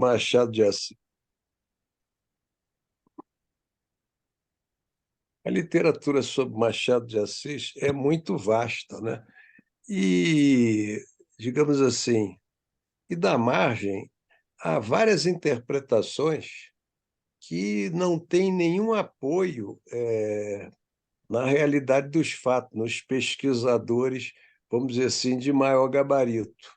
Machado de Assis. A literatura sobre Machado de Assis é muito vasta, né? E, digamos assim, e dá margem a várias interpretações que não têm nenhum apoio na realidade dos fatos, nos pesquisadores, vamos dizer assim, de maior gabarito.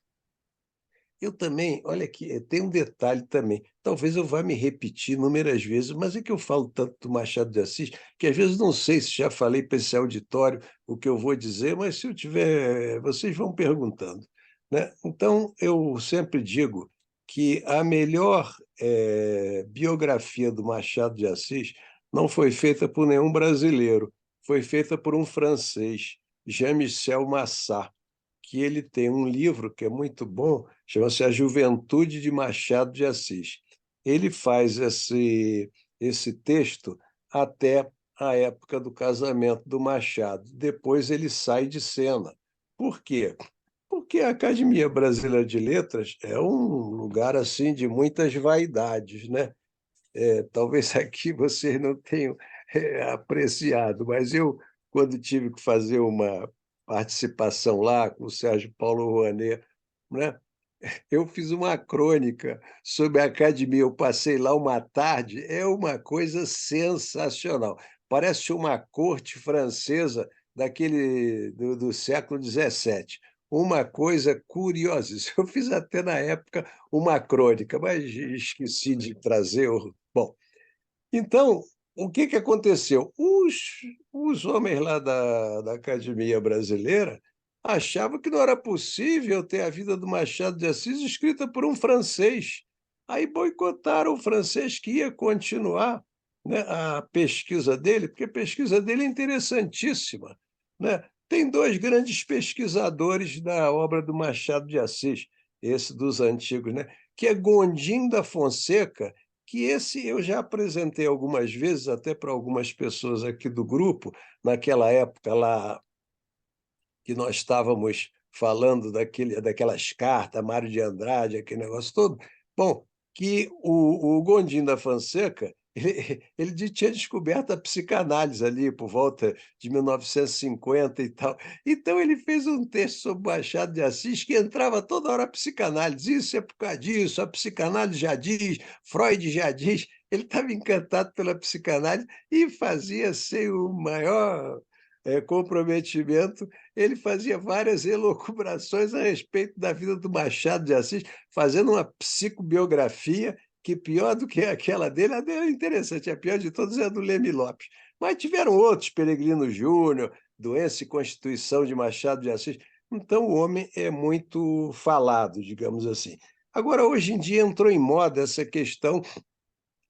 Eu também, olha aqui, tem um detalhe também. Talvez eu vá me repetir inúmeras vezes, mas é que eu falo tanto do Machado de Assis que às vezes não sei se já falei para esse auditório o que eu vou dizer, mas se eu tiver, vocês vão perguntando, né? Então, eu sempre digo que a melhor biografia do Machado de Assis não foi feita por nenhum brasileiro, foi feita por um francês, Jean-Michel Massat, que ele tem um livro que é muito bom, chama-se A Juventude de Machado de Assis. Ele faz esse texto até a época do casamento do Machado. Depois ele sai de cena. Por quê? Porque a Academia Brasileira de Letras é um lugar assim de muitas vaidades, né? Talvez aqui vocês não tenham apreciado, mas eu, quando tive que fazer uma participação lá com o Sérgio Paulo Rouanet, né, eu fiz uma crônica sobre a academia. Eu passei lá uma tarde, é uma coisa sensacional. Parece uma corte francesa do século XVII. Uma coisa curiosa. Eu fiz até na época uma crônica, mas esqueci de trazer. Bom, então, o que aconteceu? Os homens lá da Academia Brasileira achavam que não era possível ter a vida do Machado de Assis escrita por um francês. Aí boicotaram o francês que ia continuar, né, a pesquisa dele, porque a pesquisa dele é interessantíssima, né? Tem dois grandes pesquisadores da obra do Machado de Assis, esse dos antigos, né? Que é Gondim da Fonseca, que esse eu já apresentei algumas vezes, até para algumas pessoas aqui do grupo, naquela época lá que nós estávamos falando daquelas cartas, Mário de Andrade, aquele negócio todo. Bom, que o Gondim da Fonseca ele tinha descoberto a psicanálise ali por volta de 1950 e tal. Então ele fez um texto sobre Machado de Assis que entrava toda hora a psicanálise. Isso é por causa disso, a psicanálise já diz, Freud já diz. Ele estava encantado pela psicanálise e fazia sem o maior comprometimento. Ele fazia várias elucubrações a respeito da vida do Machado de Assis, fazendo uma psicobiografia que, pior do que a dele é interessante, a pior de todas é a do Leme Lopes. Mas tiveram outros, Peregrino Júnior, Doença e Constituição de Machado de Assis. Então, o homem é muito falado, digamos assim. Agora, hoje em dia, entrou em moda essa questão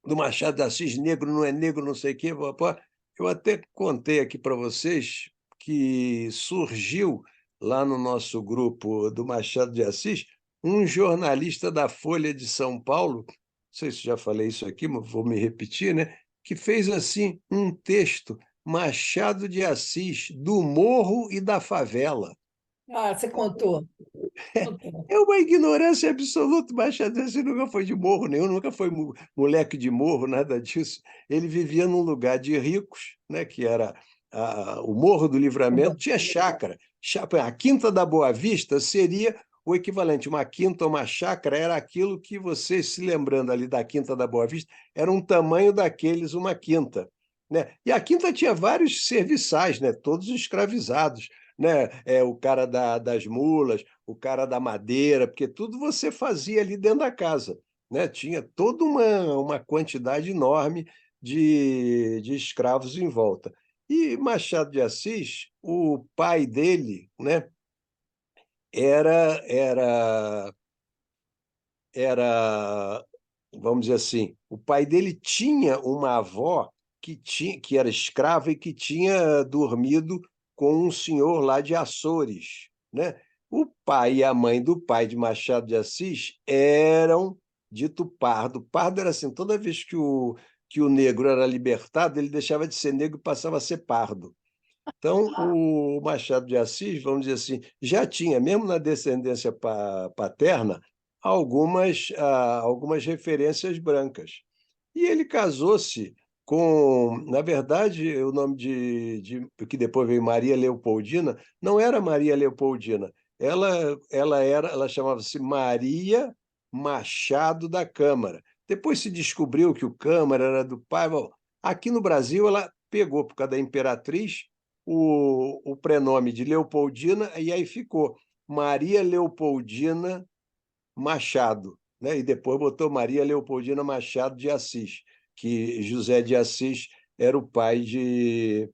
do Machado de Assis, negro, não sei o quê. Papá. Eu até contei aqui para vocês que surgiu lá no nosso grupo do Machado de Assis um jornalista da Folha de São Paulo, não sei se já falei isso aqui, mas vou me repetir, né? Que fez assim um texto, Machado de Assis, do morro e da favela. Ah, você contou. Contou. É uma ignorância absoluta. Machado de nunca foi de morro nenhum, nunca foi moleque de morro, nada disso. Ele vivia num lugar de ricos, né, que era o Morro do Livramento, tinha chácara. A Quinta da Boa Vista seria o equivalente. Uma quinta ou uma chácara era aquilo que vocês, se lembrando ali da Quinta da Boa Vista, era um tamanho daqueles, uma quinta. Né? E a quinta tinha vários serviçais, né, todos escravizados. Né? O cara das mulas, o cara da madeira, porque tudo você fazia ali dentro da casa, né? Tinha toda uma quantidade enorme de escravos em volta. E Machado de Assis, o pai dele, né, era, era, era, vamos dizer assim, o pai dele tinha uma avó que era escrava e que tinha dormido com um senhor lá de Açores, né? O pai e a mãe do pai de Machado de Assis eram dito pardo. Pardo era assim, toda vez que o negro era libertado, ele deixava de ser negro e passava a ser pardo. Então, o Machado de Assis, vamos dizer assim, já tinha, mesmo na descendência paterna, algumas referências brancas. E ele casou-se com, na verdade, o nome que depois veio Maria Leopoldina, não era Maria Leopoldina, ela chamava-se Maria Machado da Câmara. Depois se descobriu que o Câmara era do pai. Bom, aqui no Brasil, ela pegou, por causa da imperatriz, o prenome de Leopoldina, e aí ficou Maria Leopoldina Machado, né? E depois botou Maria Leopoldina Machado de Assis, que José de Assis era o pai de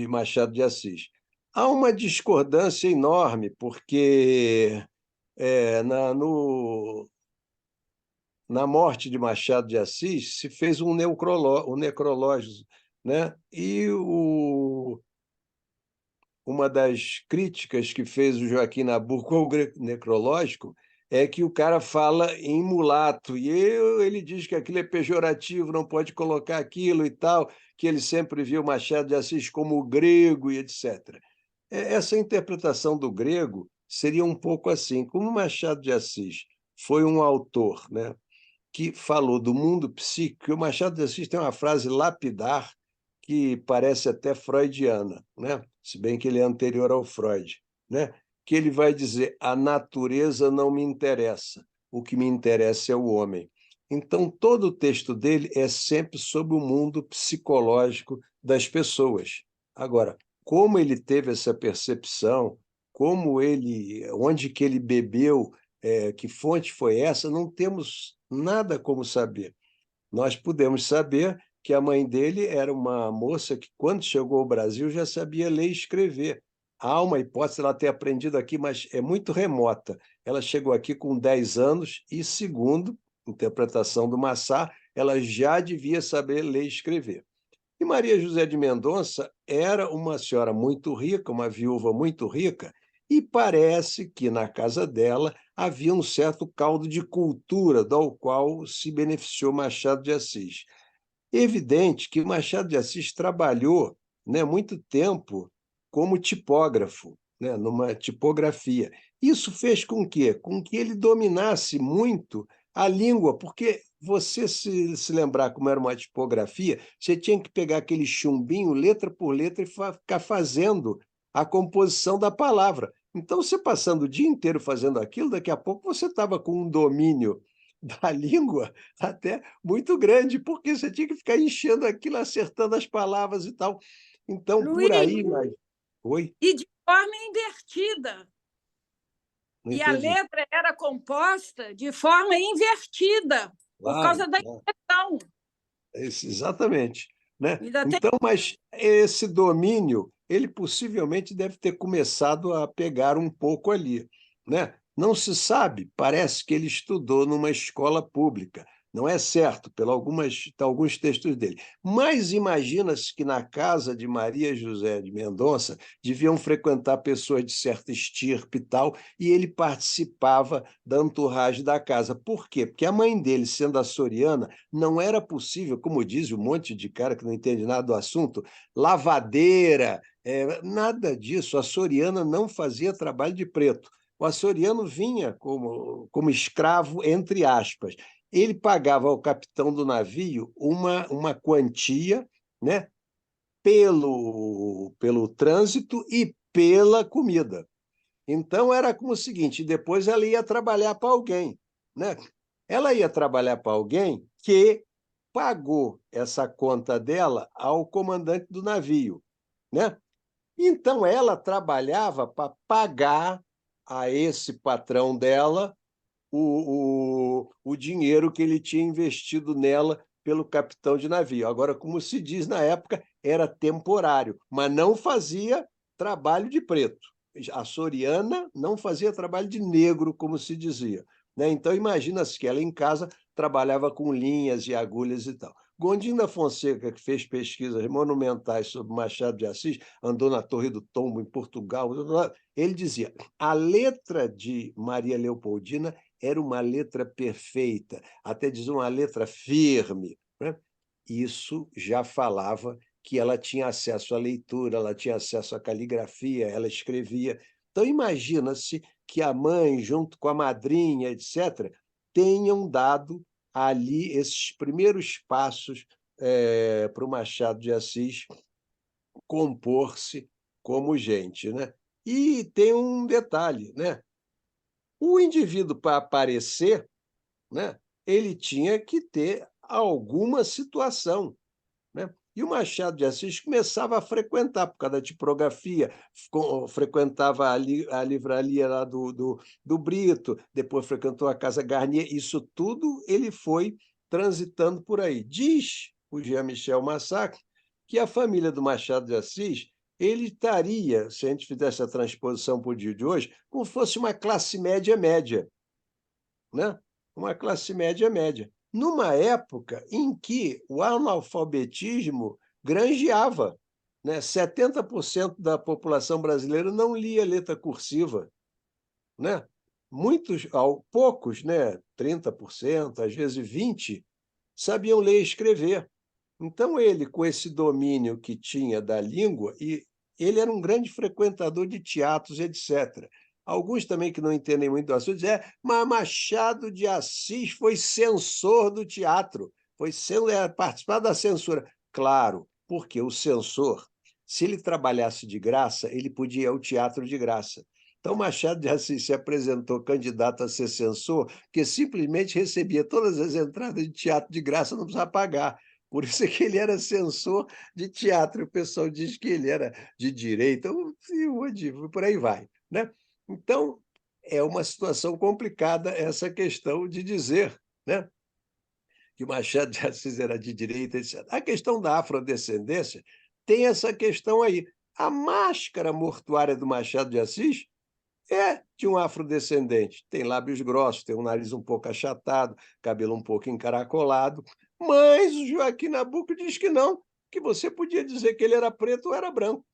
Machado de Assis. Há uma discordância enorme, porque na morte de Machado de Assis se fez um necrológio, né? Uma das críticas que fez o Joaquim Nabuco ao necrológico é que o cara fala em mulato, e ele diz que aquilo é pejorativo, não pode colocar aquilo e tal, que ele sempre viu Machado de Assis como grego e etc. Essa interpretação do grego seria um pouco assim, como Machado de Assis foi um autor, né, que falou do mundo psíquico. O Machado de Assis tem uma frase lapidar que parece até freudiana, né? Se bem que ele é anterior ao Freud, né? Que ele vai dizer: a natureza não me interessa, o que me interessa é o homem. Então, todo o texto dele é sempre sobre o mundo psicológico das pessoas. Agora, como ele teve essa percepção, onde que ele bebeu, que fonte foi essa, não temos nada como saber. Nós podemos saber que a mãe dele era uma moça que, quando chegou ao Brasil, já sabia ler e escrever. Há uma hipótese de ela ter aprendido aqui, mas é muito remota. Ela chegou aqui com 10 anos e, segundo a interpretação do Massá, ela já devia saber ler e escrever. E Maria José de Mendonça era uma senhora muito rica, uma viúva muito rica, e parece que na casa dela havia um certo caldo de cultura, do qual se beneficiou Machado de Assis. Evidente que Machado de Assis trabalhou, né, muito tempo como tipógrafo, né, numa tipografia. Isso fez com que? Com que ele dominasse muito a língua, porque você se lembrar como era uma tipografia, você tinha que pegar aquele chumbinho, letra por letra, e ficar fazendo a composição da palavra. Então, você passando o dia inteiro fazendo aquilo, daqui a pouco você estava com um domínio da língua até muito grande, porque você tinha que ficar enchendo aquilo, acertando as palavras e tal. Então, por Luiz, aí, mas... Oi? e de forma invertida. Não E a entendi. letra era composta de forma invertida, por Claro, causa da claro. inversão. Exatamente. Né? Ainda tem Então, mas esse domínio, ele possivelmente deve ter começado a pegar um pouco ali. Né? Não se sabe, parece que ele estudou numa escola pública. Não é certo, alguns textos dele. Mas imagina-se que na casa de Maria José de Mendonça deviam frequentar pessoas de certa estirpe e tal, e ele participava da entourage da casa. Por quê? Porque a mãe dele, sendo açoriana, não era possível, como diz um monte de cara que não entende nada do assunto, lavadeira, nada disso. A açoriana não fazia trabalho de preto. O açoriano vinha como escravo, entre aspas. Ele pagava ao capitão do navio uma quantia, né, pelo trânsito e pela comida. Então, era como o seguinte: depois ela ia trabalhar para alguém, né? Ela ia trabalhar para alguém que pagou essa conta dela ao comandante do navio, né? Então, ela trabalhava para pagar a esse patrão dela o dinheiro que ele tinha investido nela pelo capitão de navio. Agora, como se diz na época, era temporário, mas não fazia trabalho de preto. A Soriana não fazia trabalho de negro, como se dizia. Né? Então, imagina-se que ela em casa trabalhava com linhas e agulhas e tal. Gondim da Fonseca, que fez pesquisas monumentais sobre Machado de Assis, andou na Torre do Tombo, em Portugal, ele dizia: a letra de Maria Leopoldina era uma letra perfeita, até dizer uma letra firme. Né? Isso já falava que ela tinha acesso à leitura, ela tinha acesso à caligrafia, ela escrevia. Então, imagina-se que a mãe, junto com a madrinha, etc., tenham dado ali esses primeiros passos para o Machado de Assis compor-se como gente, né? E tem um detalhe, né? O indivíduo, para aparecer, né, ele tinha que ter alguma situação, né? E o Machado de Assis começava a frequentar, por causa da tipografia, frequentava a livraria lá do Brito, depois frequentou a Casa Garnier, isso tudo ele foi transitando por aí. Diz o Jean-Michel Massacre que a família do Machado de Assis ele estaria, se a gente fizesse a transposição para o dia de hoje, como se fosse uma classe média-média, né? Uma classe média-média, numa época em que o analfabetismo granjeava, né? 70% da população brasileira não lia letra cursiva, né? Poucos, né? 30%, às vezes 20%, sabiam ler e escrever. Então, ele, com esse domínio que tinha da língua, e ele era um grande frequentador de teatros, etc. Alguns também que não entendem muito do assunto dizem, mas Machado de Assis foi censor do teatro, participar da censura. Claro, porque o censor, se ele trabalhasse de graça, ele podia ir ao teatro de graça. Então, Machado de Assis se apresentou candidato a ser censor, porque simplesmente recebia todas as entradas de teatro de graça, não precisava pagar. Por isso é que ele era censor de teatro. O pessoal diz que ele era de direita, por aí vai, né? Então, é uma situação complicada essa questão de dizer, né, que Machado de Assis era de direita, etc. A questão da afrodescendência tem essa questão aí. A máscara mortuária do Machado de Assis é de um afrodescendente. Tem lábios grossos, tem um nariz um pouco achatado, cabelo um pouco encaracolado, mas o Joaquim Nabuco diz que não, que você podia dizer que ele era preto ou era branco.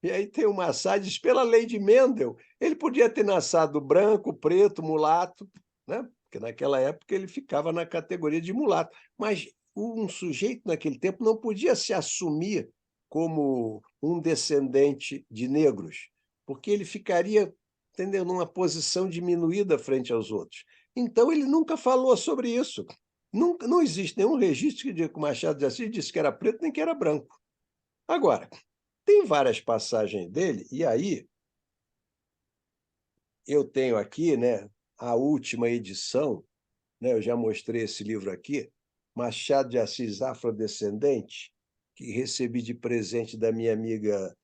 E aí tem o Massad, diz, pela lei de Mendel, ele podia ter nascido branco, preto, mulato, né? Porque naquela época ele ficava na categoria de mulato. Mas um sujeito naquele tempo não podia se assumir como um descendente de negros, porque ele ficaria, entendeu, numa posição diminuída frente aos outros. Então ele nunca falou sobre isso. Nunca, não existe nenhum registro que diga que o Machado de Assis disse que era preto nem que era branco. Agora, tem várias passagens dele, e aí eu tenho aqui, né, a última edição, né, eu já mostrei esse livro aqui, Machado de Assis Afrodescendente, que recebi de presente da minha amiga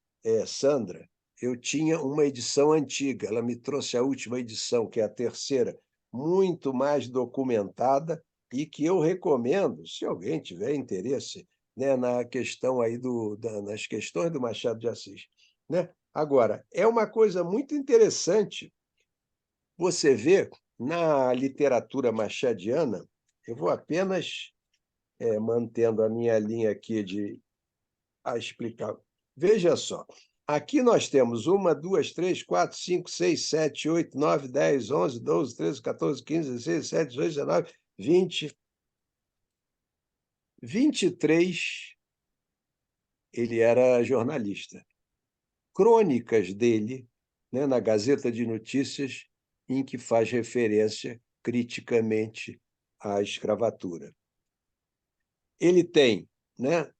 Sandra. Eu tinha uma edição antiga, ela me trouxe a última edição, que é a terceira, muito mais documentada, e que eu recomendo, se alguém tiver interesse, né, na questão aí nas questões do Machado de Assis, né? Agora, é uma coisa muito interessante você ver na literatura machadiana, eu vou apenas mantendo a minha linha aqui de a explicar. Veja só, aqui nós temos 1, 2, 3, 4, 5, 6, 7, 8, 9, 10, 11, 12, 13, 14, 15, 16, 17, 18, 19, 20, 23, ele era jornalista. Crônicas dele, né, na Gazeta de Notícias, em que faz referência criticamente à escravatura. Ele tem, né,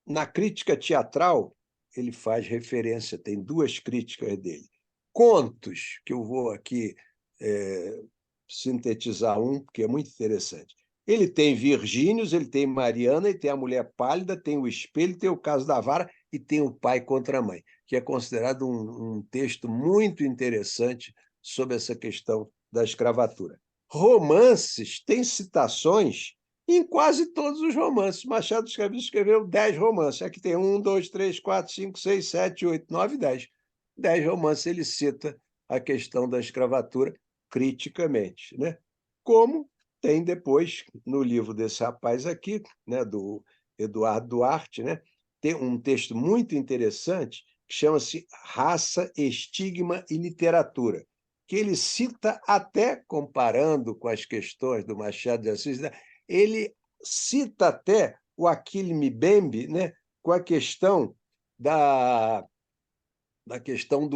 na crítica teatral, ele faz referência, tem 2 críticas dele. Contos, que eu vou aqui sintetizar um, porque é muito interessante. Ele tem Virgínios, ele tem Mariana, ele tem a Mulher Pálida, tem o Espelho, tem o Caso da Vara e tem o Pai contra a Mãe, que é considerado um texto muito interessante sobre essa questão da escravatura. Romances, tem citações em quase todos os romances. Machado escreveu 10 romances. Aqui tem 1, 2, 3, 4, 5, 6, 7, 8, 9, 10. 10 romances ele cita a questão da escravatura criticamente, né? Como tem depois, no livro desse rapaz aqui, né, do Eduardo Duarte, né, tem um texto muito interessante que chama-se Raça, Estigma e Literatura, que ele cita até, comparando com as questões do Machado de Assis, né, ele cita até o Achille Mbembe, né, com a questão da questão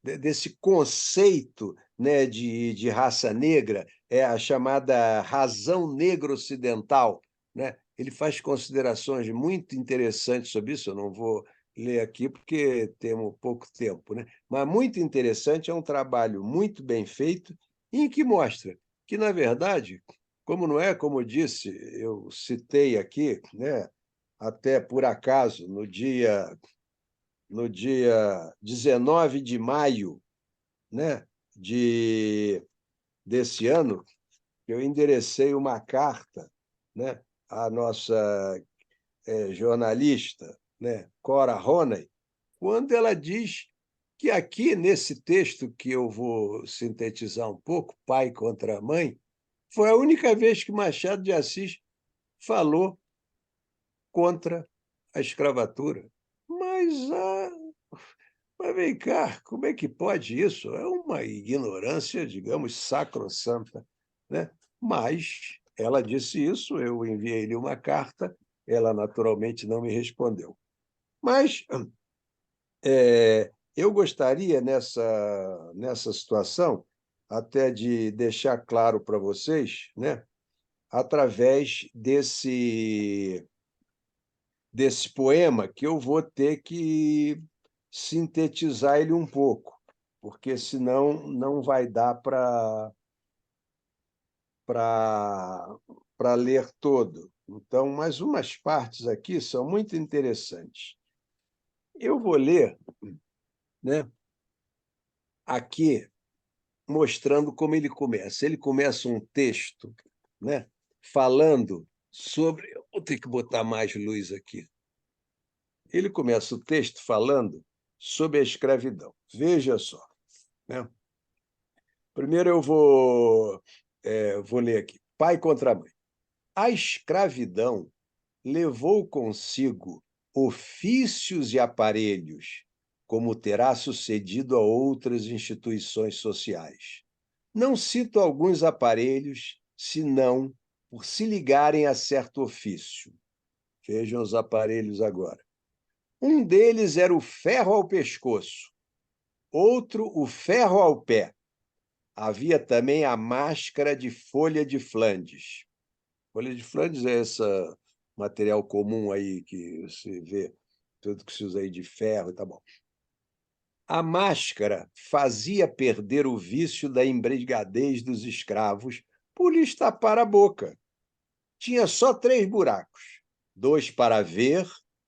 desse conceito, né, de raça negra, é a chamada razão negra ocidental, né? Ele faz considerações muito interessantes sobre isso, eu não vou ler aqui porque temos pouco tempo, né? Mas muito interessante, é um trabalho muito bem feito, em que mostra que, na verdade, como não é, como eu disse, eu citei aqui, né, até por acaso, no dia 19 de maio, né, desse ano, eu enderecei uma carta, né, à nossa jornalista, né, Cora Roney, quando ela diz que aqui, nesse texto que eu vou sintetizar um pouco, Pai contra a Mãe, foi a única vez que Machado de Assis falou contra a escravatura. Mas Mas vem cá, como é que pode isso? É uma ignorância, digamos, sacrossanta, né? Mas ela disse isso, eu enviei-lhe uma carta, ela naturalmente não me respondeu. Mas eu gostaria, nessa situação, até de deixar claro para vocês, né, através desse poema, que eu vou ter que sintetizar ele um pouco, porque senão não vai dar para ler todo. Então, mas umas partes aqui são muito interessantes. Eu vou ler, né, aqui, mostrando como ele começa. Ele começa um texto, né, falando sobre. Vou ter que botar mais luz aqui. Ele começa o texto falando sobre a escravidão. Veja só, né? Primeiro eu vou ler aqui. Pai contra mãe. A escravidão levou consigo ofícios e aparelhos, como terá sucedido a outras instituições sociais. Não cito alguns aparelhos, senão por se ligarem a certo ofício. Vejam os aparelhos agora. Um deles era o ferro ao pescoço, outro o ferro ao pé. Havia também a máscara de folha de Flandes. Folha de Flandes é esse material comum aí que se vê, tudo que se usa aí de ferro, tá bom. A máscara fazia perder o vício da embriaguez dos escravos por lhes tapar a boca. Tinha só 3 buracos, 2 para ver,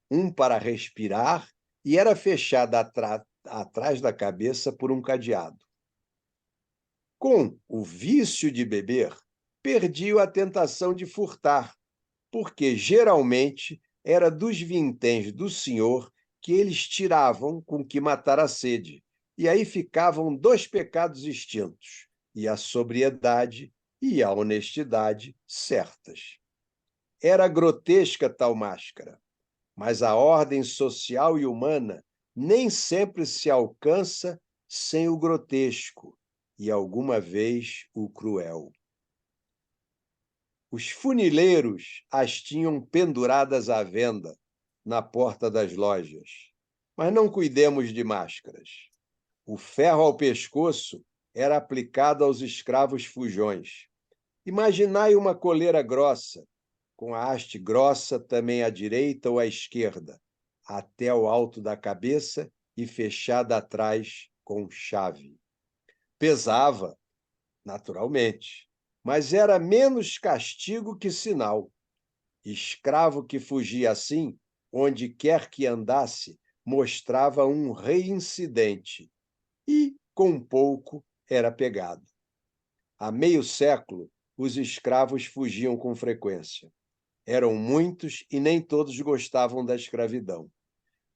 um para respirar, e era fechada atrás da cabeça por um cadeado. Com o vício de beber, perdiam a tentação de furtar, porque geralmente era dos vinténs do senhor que eles tiravam com que matar a sede, e aí ficavam 2 pecados extintos, e a sobriedade e a honestidade certas. Era grotesca tal máscara, mas a ordem social e humana nem sempre se alcança sem o grotesco e, alguma vez, o cruel. Os funileiros as tinham penduradas à venda na porta das lojas, mas não cuidemos de máscaras. O ferro ao pescoço era aplicado aos escravos fujões. Imaginai uma coleira grossa, com a haste grossa também à direita ou à esquerda, até o alto da cabeça e fechada atrás com chave. Pesava, naturalmente, mas era menos castigo que sinal. Escravo que fugia assim, onde quer que andasse, mostrava um reincidente e, com pouco, era pegado. Há meio século, os escravos fugiam com frequência. Eram muitos e nem todos gostavam da escravidão.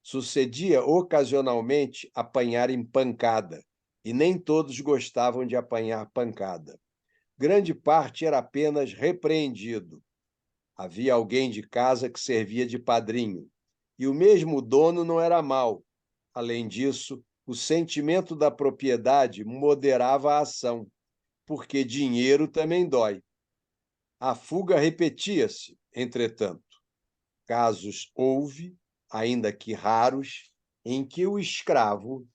Sucedia ocasionalmente apanharem pancada, e nem todos gostavam de apanhar pancada. Grande parte era apenas repreendido. Havia alguém de casa que servia de padrinho, e o mesmo dono não era mau. Além disso, o sentimento da propriedade moderava a ação, porque dinheiro também dói. A fuga repetia-se, entretanto. Casos houve, ainda que raros, em que o escravo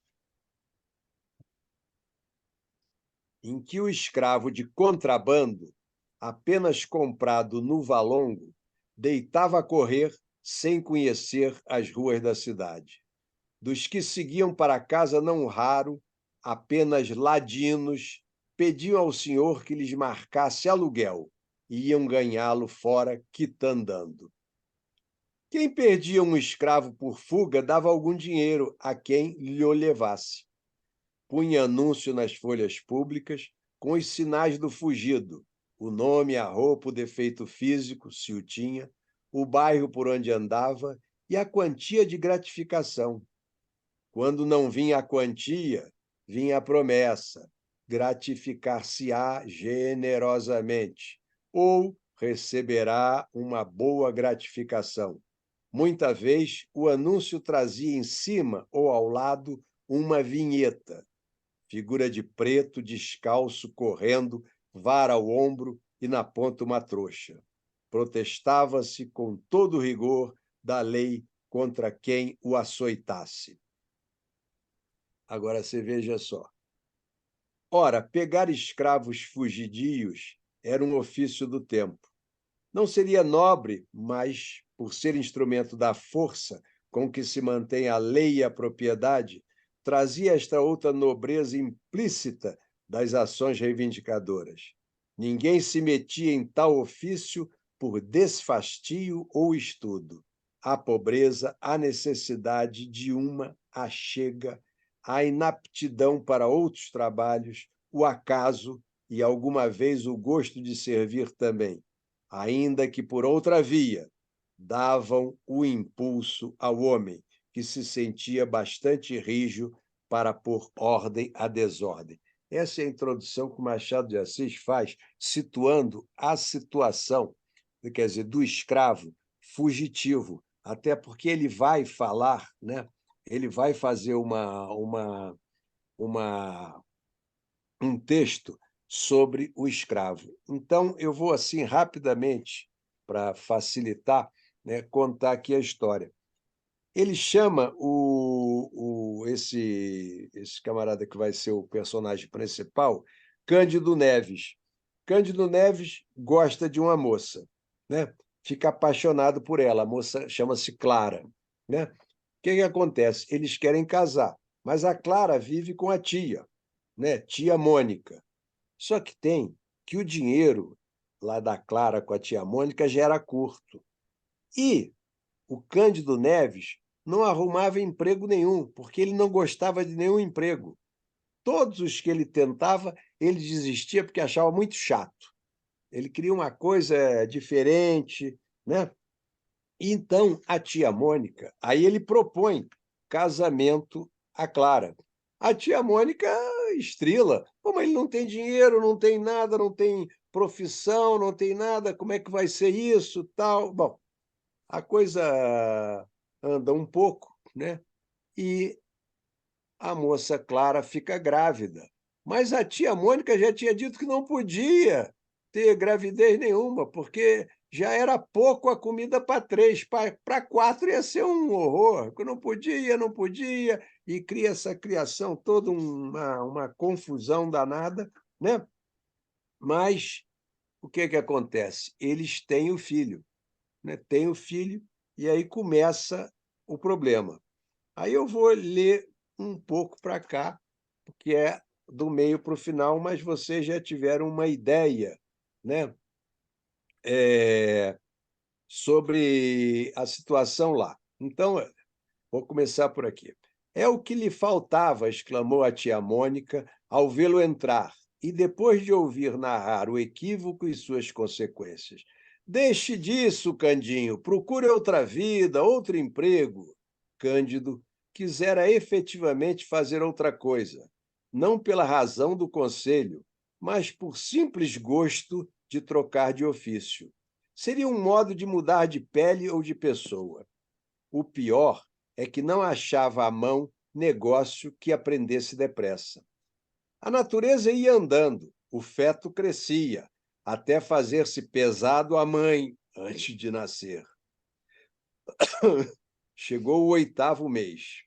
de contrabando, apenas comprado no valongo, deitava a correr sem conhecer as ruas da cidade. Dos que seguiam para casa, não raro, apenas ladinos, pediam ao senhor que lhes marcasse aluguel e iam ganhá-lo fora quitandando. Quem perdia um escravo por fuga dava algum dinheiro a quem lhe o levasse. Punha anúncio nas folhas públicas com os sinais do fugido, o nome, a roupa, o defeito físico, se o tinha, o bairro por onde andava e a quantia de gratificação. Quando não vinha a quantia, vinha a promessa: gratificar-se-á generosamente, ou receberá uma boa gratificação. Muita vez, o anúncio trazia em cima ou ao lado uma vinheta, figura de preto, descalço, correndo, vara ao ombro e na ponta uma trouxa. Protestava-se com todo o rigor da lei contra quem o açoitasse. Agora você veja só. Ora, pegar escravos fugidios era um ofício do tempo. Não seria nobre, mas, por ser instrumento da força com que se mantém a lei e a propriedade, trazia esta outra nobreza implícita das ações reivindicadoras. Ninguém se metia em tal ofício por desfastio ou estudo. A pobreza, a necessidade de uma achega, a inaptidão para outros trabalhos, o acaso e, alguma vez, o gosto de servir também, ainda que por outra via, davam o impulso ao homem, que se sentia bastante rijo para pôr ordem à desordem. Essa é a introdução que o Machado de Assis faz, situando a situação, quer dizer, do escravo fugitivo, até porque ele vai falar, né? Ele vai fazer um texto sobre o escravo. Então, eu vou, assim, rapidamente, para facilitar, né, contar aqui a história. Ele chama esse camarada que vai ser o personagem principal, Cândido Neves. Cândido Neves gosta de uma moça, né? Fica apaixonado por ela. A moça chama-se Clara, né? O que acontece? Eles querem casar, mas a Clara vive com a tia, né? Tia Mônica. Só que tem que o dinheiro lá da Clara com a tia Mônica já era curto. E o Cândido Neves não arrumava emprego nenhum, porque ele não gostava de nenhum emprego. Todos os que ele tentava, ele desistia porque achava muito chato. Ele queria uma coisa diferente, né? Então, a tia Mônica, aí ele propõe casamento à Clara. A tia Mônica estrila. Pô, mas ele não tem dinheiro, não tem nada, não tem profissão, não tem nada, como é que vai ser isso, tal? Bom, a coisa anda um pouco, né? E a moça Clara fica grávida. Mas a tia Mônica já tinha dito que não podia ter gravidez nenhuma, porque já era pouco a comida para três, para quatro ia ser um horror. Não podia, não podia, e cria essa criação toda uma confusão danada, né? Mas o que acontece? Eles têm o filho, né? Têm o filho, e aí começa o problema. Aí eu vou ler um pouco para cá, que é do meio para o final, mas vocês já tiveram uma ideia, né? Sobre a situação lá. Então, vou começar por aqui. É o que lhe faltava, exclamou a tia Mônica ao vê-lo entrar, e depois de ouvir narrar o equívoco e suas consequências. Deixe disso, Candinho, procure outra vida, outro emprego. Cândido quisera efetivamente fazer outra coisa, não pela razão do conselho, mas por simples gosto de trocar de ofício. Seria um modo de mudar de pele ou de pessoa. O pior é que não achava à mão negócio que aprendesse depressa. A natureza ia andando, o feto crescia, até fazer-se pesado à mãe antes de nascer. Chegou o 8º mês.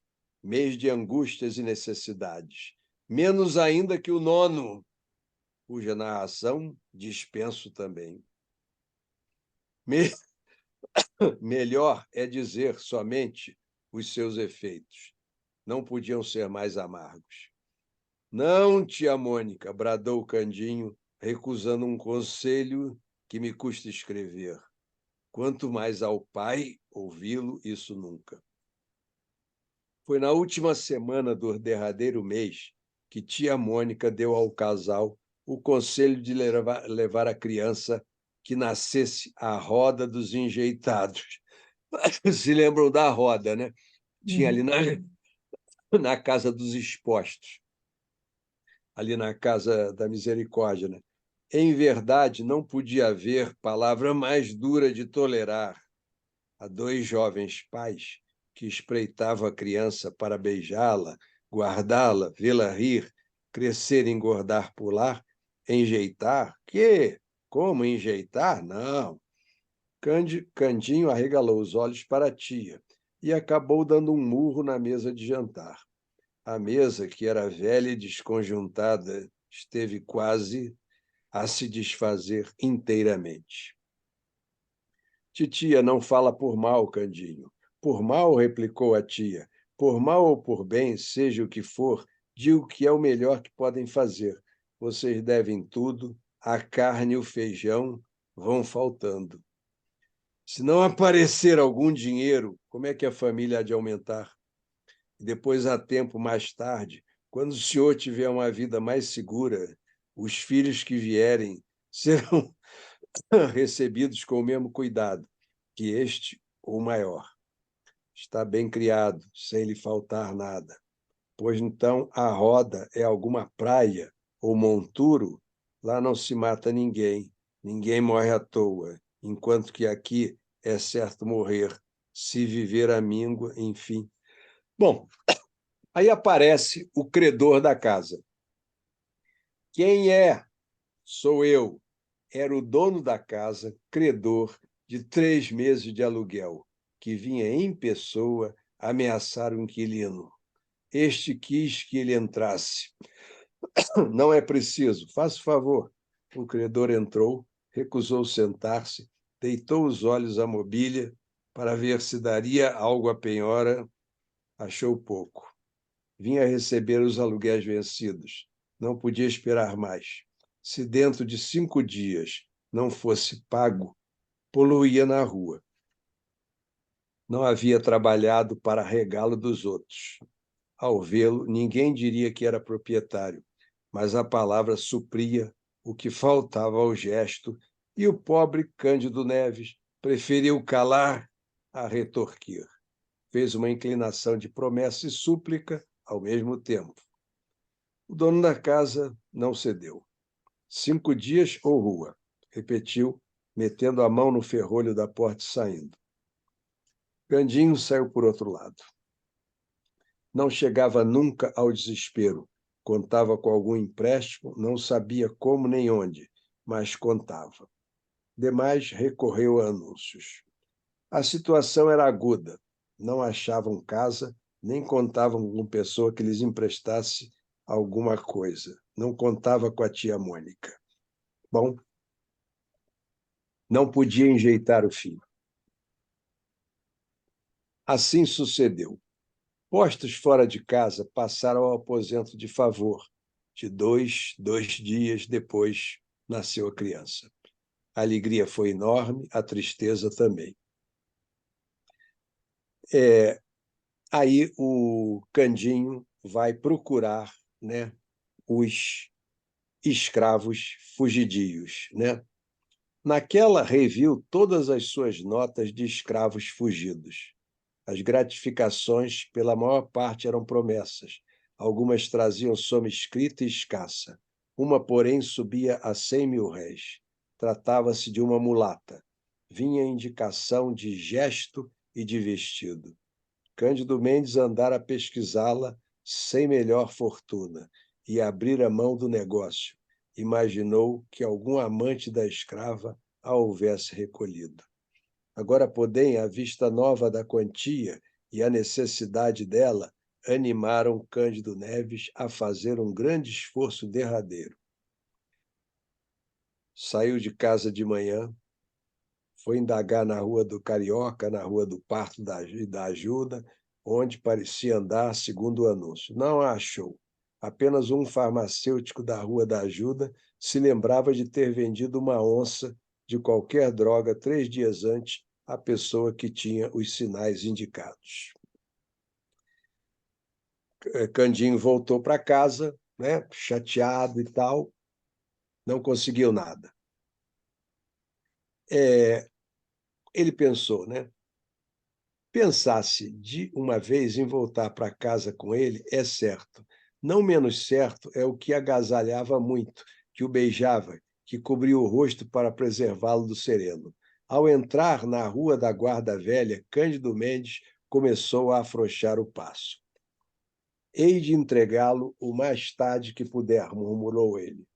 mês de angústias e necessidades, menos ainda que o 9º, cuja narração dispenso também. Melhor é dizer somente os seus efeitos. Não podiam ser mais amargos. Não, tia Mônica, bradou Candinho, recusando um conselho que me custa escrever. Quanto mais ao pai ouvi-lo, isso nunca. Foi na última semana do derradeiro mês que tia Mônica deu ao casal o conselho de levar a criança que nascesse à roda dos enjeitados. Se lembram da roda, né? Tinha ali na Casa dos Expostos, ali na Casa da Misericórdia, né? Em verdade, não podia haver palavra mais dura de tolerar a 2 jovens pais que espreitavam a criança para beijá-la, guardá-la, vê-la rir, crescer, engordar, pular, enjeitar. Que? Como enjeitar? Não. Candinho arregalou os olhos para a tia e acabou dando um murro na mesa de jantar. A mesa, que era velha e desconjuntada, esteve quase a se desfazer inteiramente. Titia não fala por mal, Candinho. Por mal, replicou a tia. Por mal ou por bem, seja o que for, digo que é o melhor que podem fazer. Vocês devem tudo, a carne e o feijão vão faltando. Se não aparecer algum dinheiro, como é que a família há de aumentar? E depois há tempo mais tarde, quando o senhor tiver uma vida mais segura, os filhos que vierem serão recebidos com o mesmo cuidado que este ou maior. Está bem criado, sem lhe faltar nada. Pois então a roda é alguma praia ou monturo, lá não se mata ninguém, ninguém morre à toa, enquanto que aqui é certo morrer, se viver a míngua, enfim. Bom, aí aparece o credor da casa. Quem é? Sou eu. Era o dono da casa, credor de 3 meses de aluguel, que vinha em pessoa ameaçar o inquilino. Este quis que ele entrasse. Não é preciso, faça favor. O credor entrou, recusou sentar-se, deitou os olhos à mobília para ver se daria algo à penhora. Achou pouco. Vinha receber os aluguéis vencidos. Não podia esperar mais. Se dentro de 5 dias não fosse pago, poluía na rua. Não havia trabalhado para regalo dos outros. Ao vê-lo, ninguém diria que era proprietário, mas a palavra supria o que faltava ao gesto, e o pobre Cândido Neves preferiu calar a retorquir. Fez uma inclinação de promessa e súplica ao mesmo tempo. O dono da casa não cedeu. 5 dias ou rua, repetiu, metendo a mão no ferrolho da porta e saindo. Candinho saiu por outro lado. Não chegava nunca ao desespero. Contava com algum empréstimo, não sabia como nem onde, mas contava. Demais, recorreu a anúncios. A situação era aguda. Não achavam casa, nem contavam com pessoa que lhes emprestasse alguma coisa. Não contava com a tia Mônica. Bom, não podia enjeitar o filho. Assim sucedeu. Postos fora de casa, passaram ao aposento de favor. De 2 dias depois, nasceu a criança. A alegria foi enorme, a tristeza também. Aí o Candinho vai procurar, né, os escravos fugidios, né? Naquela reviu todas as suas notas de escravos fugidos. As gratificações, pela maior parte, eram promessas. Algumas traziam soma escrita e escassa. Uma, porém, subia a 100.000 réis. Tratava-se de uma mulata. Vinha indicação de gesto e de vestido. Cândido Mendes andara a pesquisá-la sem melhor fortuna e abrir a mão do negócio. Imaginou que algum amante da escrava a houvesse recolhido. Agora, porém, à vista nova da quantia e a necessidade dela, animaram Cândido Neves a fazer um grande esforço derradeiro. Saiu de casa de manhã, foi indagar na Rua do Carioca, na Rua do Parto da Ajuda, onde parecia andar segundo o anúncio. Não a achou. Apenas um farmacêutico da Rua da Ajuda se lembrava de ter vendido uma onça de qualquer droga 3 dias antes à pessoa que tinha os sinais indicados. Candinho voltou para casa, né, chateado e tal, não conseguiu nada. Ele pensou, né? Pensasse de uma vez em voltar para casa com ele, é certo. Não menos certo é o que agasalhava muito, que o beijava, que cobria o rosto para preservá-lo do sereno. Ao entrar na Rua da Guarda Velha, Cândido Mendes começou a afrouxar o passo. Hei de entregá-lo o mais tarde que puder, murmurou ele.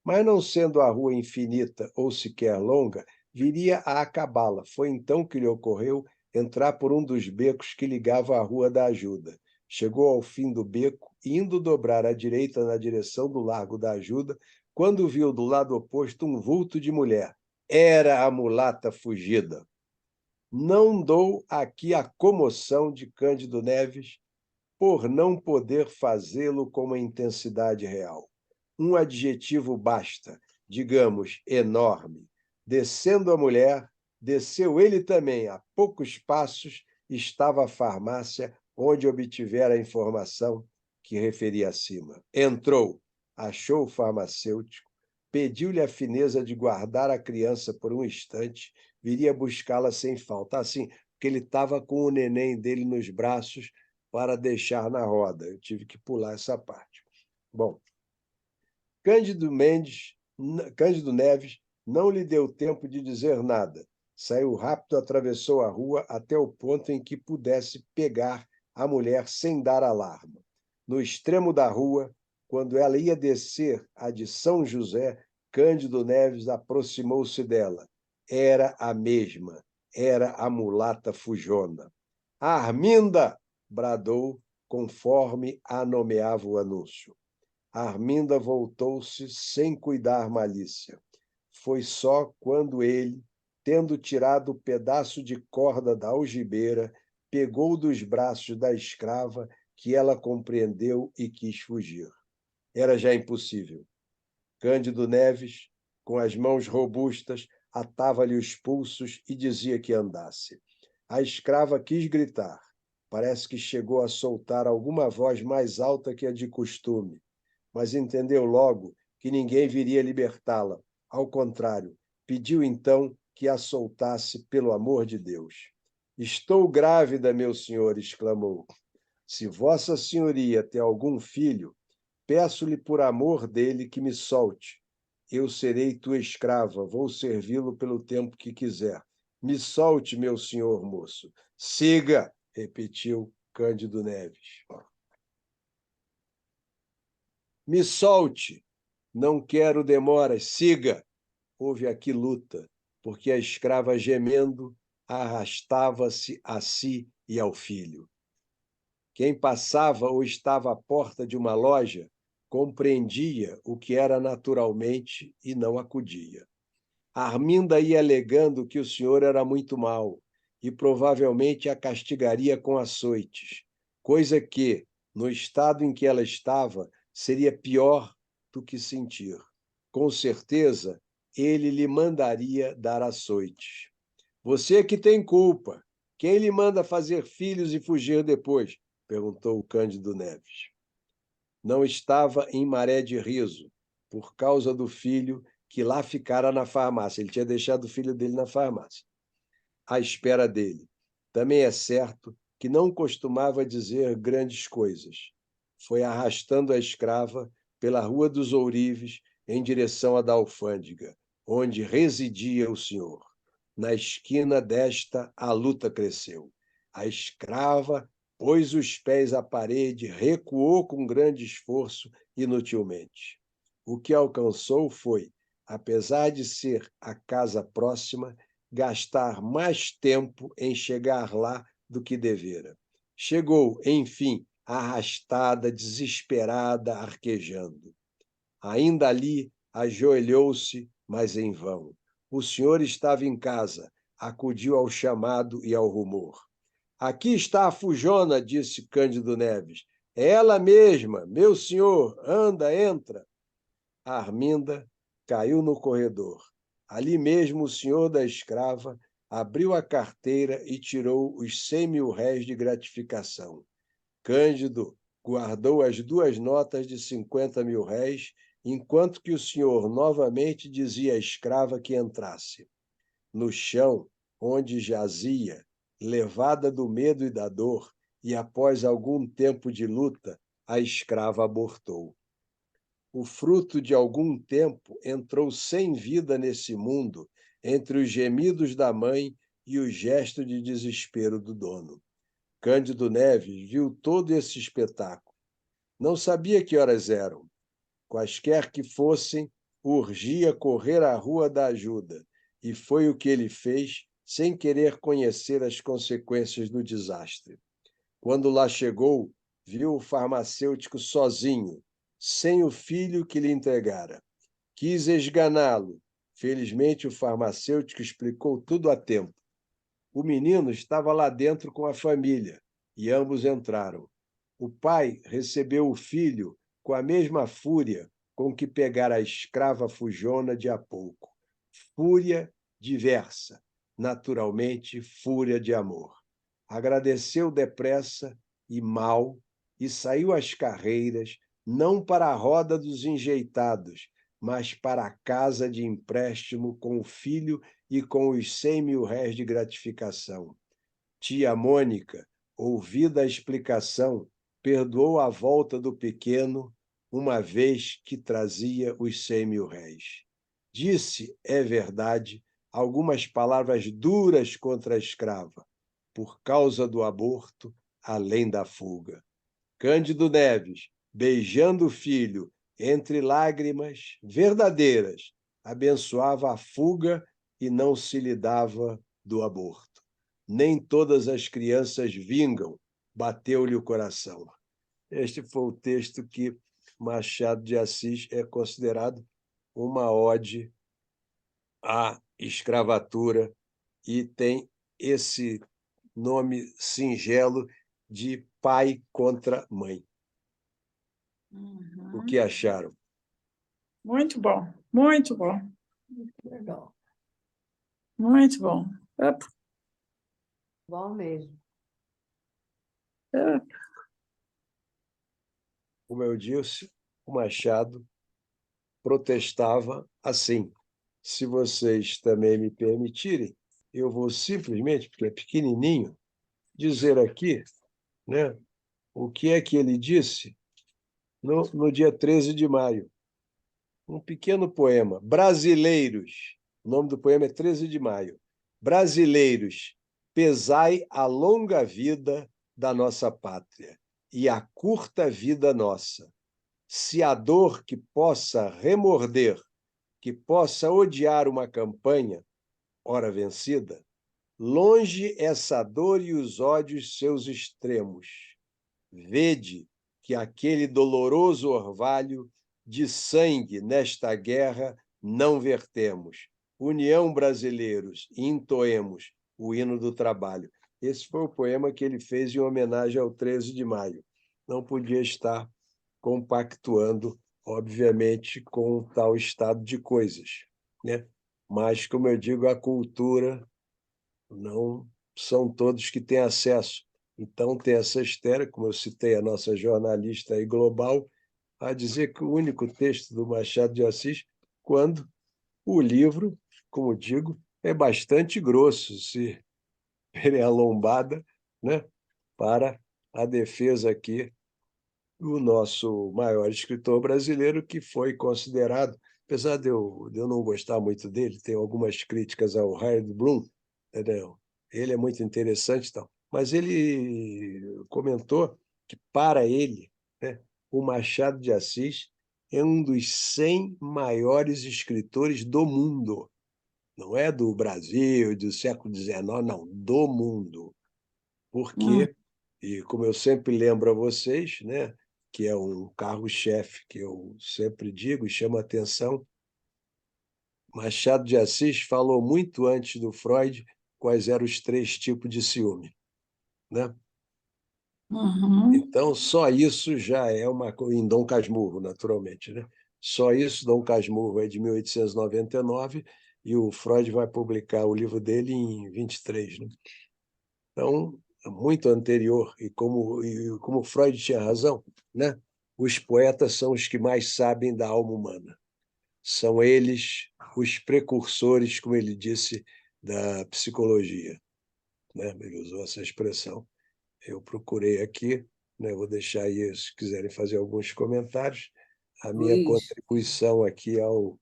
Mas não sendo a rua infinita ou sequer longa, viria a acabá-la. Foi então que lhe ocorreu entrar por um dos becos que ligava à Rua da Ajuda. Chegou ao fim do beco, indo dobrar à direita na direção do Largo da Ajuda, quando viu do lado oposto um vulto de mulher. Era a mulata fugida. Não dou aqui a comoção de Cândido Neves por não poder fazê-lo com uma intensidade real. Um adjetivo basta, digamos, enorme. Descendo a mulher, desceu ele também. A poucos passos estava a farmácia onde obtivera a informação que referi acima. Entrou, achou o farmacêutico, pediu-lhe a fineza de guardar a criança por um instante, viria buscá-la sem falta. Assim, porque ele estava com o neném dele nos braços para deixar na roda. Eu tive que pular essa parte. Bom, Cândido Neves não lhe deu tempo de dizer nada. Saiu rápido, atravessou a rua até o ponto em que pudesse pegar a mulher sem dar alarma. No extremo da rua, quando ela ia descer a de São José, Cândido Neves aproximou-se dela. Era a mesma, era a mulata fujona. Arminda! Bradou, conforme a nomeava o anúncio. Arminda voltou-se sem cuidar malícia. Foi só quando ele, tendo tirado o pedaço de corda da algibeira, pegou dos braços da escrava, que ela compreendeu e quis fugir. Era já impossível. Cândido Neves, com as mãos robustas, atava-lhe os pulsos e dizia que andasse. A escrava quis gritar. Parece que chegou a soltar alguma voz mais alta que a de costume, mas entendeu logo que ninguém viria libertá-la. Ao contrário, pediu então que a soltasse pelo amor de Deus. Estou grávida, meu senhor, exclamou. Se vossa senhoria tem algum filho, peço-lhe por amor dele que me solte. Eu serei tua escrava, vou servi-lo pelo tempo que quiser. Me solte, meu senhor moço. Siga, repetiu Cândido Neves. Me solte, não quero demoras, siga. Houve aqui luta, porque a escrava gemendo arrastava-se a si e ao filho. Quem passava ou estava à porta de uma loja compreendia o que era naturalmente e não acudia. Arminda ia alegando que o senhor era muito mau e provavelmente a castigaria com açoites, coisa que, no estado em que ela estava, seria pior do que sentir. Com certeza, ele lhe mandaria dar açoites. Você que tem culpa. Quem lhe manda fazer filhos e fugir depois? Perguntou o Cândido Neves. Não estava em maré de riso, por causa do filho que lá ficara na farmácia. Ele tinha deixado o filho dele na farmácia, à espera dele. Também é certo que não costumava dizer grandes coisas. Foi arrastando a escrava pela Rua dos Ourives em direção à da alfândega, onde residia o senhor. Na esquina desta, a luta cresceu. A escrava pôs os pés à parede, recuou com grande esforço, inutilmente. O que alcançou foi, apesar de ser a casa próxima, gastar mais tempo em chegar lá do que devera. Chegou, enfim, arrastada, desesperada, arquejando. Ainda ali, ajoelhou-se, mas em vão. O senhor estava em casa, acudiu ao chamado e ao rumor. Aqui está a Fujona, disse Cândido Neves. É ela mesma, meu senhor, anda, entra. A Arminda caiu no corredor. Ali mesmo o senhor da escrava abriu a carteira e tirou os 100.000 réis de gratificação. Cândido guardou as 2 notas de 50.000 réis, enquanto que o senhor novamente dizia à escrava que entrasse. No chão, onde jazia, levada do medo e da dor, e após algum tempo de luta, a escrava abortou. O fruto de algum tempo entrou sem vida nesse mundo, entre os gemidos da mãe e o gesto de desespero do dono. Cândido Neves viu todo esse espetáculo. Não sabia que horas eram. Quaisquer que fossem, urgia correr à Rua da Ajuda, e foi o que ele fez, sem querer conhecer as consequências do desastre. Quando lá chegou, viu o farmacêutico sozinho, sem o filho que lhe entregara. Quis esganá-lo. Felizmente, o farmacêutico explicou tudo a tempo. O menino estava lá dentro com a família, e ambos entraram. O pai recebeu o filho com a mesma fúria com que pegara a escrava fujona de há pouco. Fúria diversa, naturalmente fúria de amor. Agradeceu depressa e mal, e saiu às carreiras, não para a roda dos enjeitados, mas para a casa de empréstimo com o filho e com os 100.000 réis de gratificação. Tia Mônica, ouvida a explicação, perdoou a volta do pequeno, uma vez que trazia os 100.000 réis. Disse, é verdade, algumas palavras duras contra a escrava, por causa do aborto, além da fuga. Cândido Neves, beijando o filho, entre lágrimas verdadeiras, abençoava a fuga e não se lhe dava do aborto. Nem todas as crianças vingam, bateu-lhe o coração. Este foi o texto que Machado de Assis é considerado uma ode à escravatura e tem esse nome singelo de pai contra mãe. O que acharam? Muito bom, muito bom. Legal. Muito bom. Bom mesmo. Como eu disse, o Machado protestava assim. Se vocês também me permitirem, eu vou simplesmente, porque é pequenininho, dizer aqui, né, o que é que ele disse no dia 13 de maio. Um pequeno poema. Brasileiros. O nome do poema é 13 de maio. Brasileiros, pesai a longa vida da nossa pátria e a curta vida nossa. Se a dor que possa remorder, que possa odiar uma campanha, ora vencida, longe essa dor e os ódios seus extremos. Vede que aquele doloroso orvalho de sangue nesta guerra não vertemos. União, brasileiros, entoemos o hino do trabalho. Esse foi o poema que ele fez em homenagem ao 13 de maio. Não podia estar compactuando, obviamente, com tal estado de coisas, né? Mas, como eu digo, a cultura não são todos que têm acesso. Então, tem essa história, como eu citei a nossa jornalista aí global, a dizer que o único texto do Machado de Assis, quando o livro, como digo, é bastante grosso, se verem a lombada, né, para a defesa aqui do nosso maior escritor brasileiro, que foi considerado, apesar de eu não gostar muito dele, tem algumas críticas ao Harold Bloom, entendeu? Ele é muito interessante, tal, mas ele comentou que, para ele, né, o Machado de Assis é um dos 100 maiores escritores do mundo. Não é do Brasil, do século XIX, não, do mundo. Porque E como eu sempre lembro a vocês, né, que é um cargo-chefe que eu sempre digo e chamo a atenção, Machado de Assis falou muito antes do Freud quais eram os 3 tipos de ciúme, né? Uhum. Então, só isso já é uma coisa, em Dom Casmurro, naturalmente, né? Só isso, Dom Casmurro é de 1899 e o Freud vai publicar o livro dele em 23, né? Então, é muito anterior, e como Freud tinha razão, né? Os poetas são os que mais sabem da alma humana. São eles os precursores, como ele disse, da psicologia, né? Ele usou essa expressão. Eu procurei aqui, né? Vou deixar aí, se quiserem fazer alguns comentários, a minha Luiz, contribuição aqui ao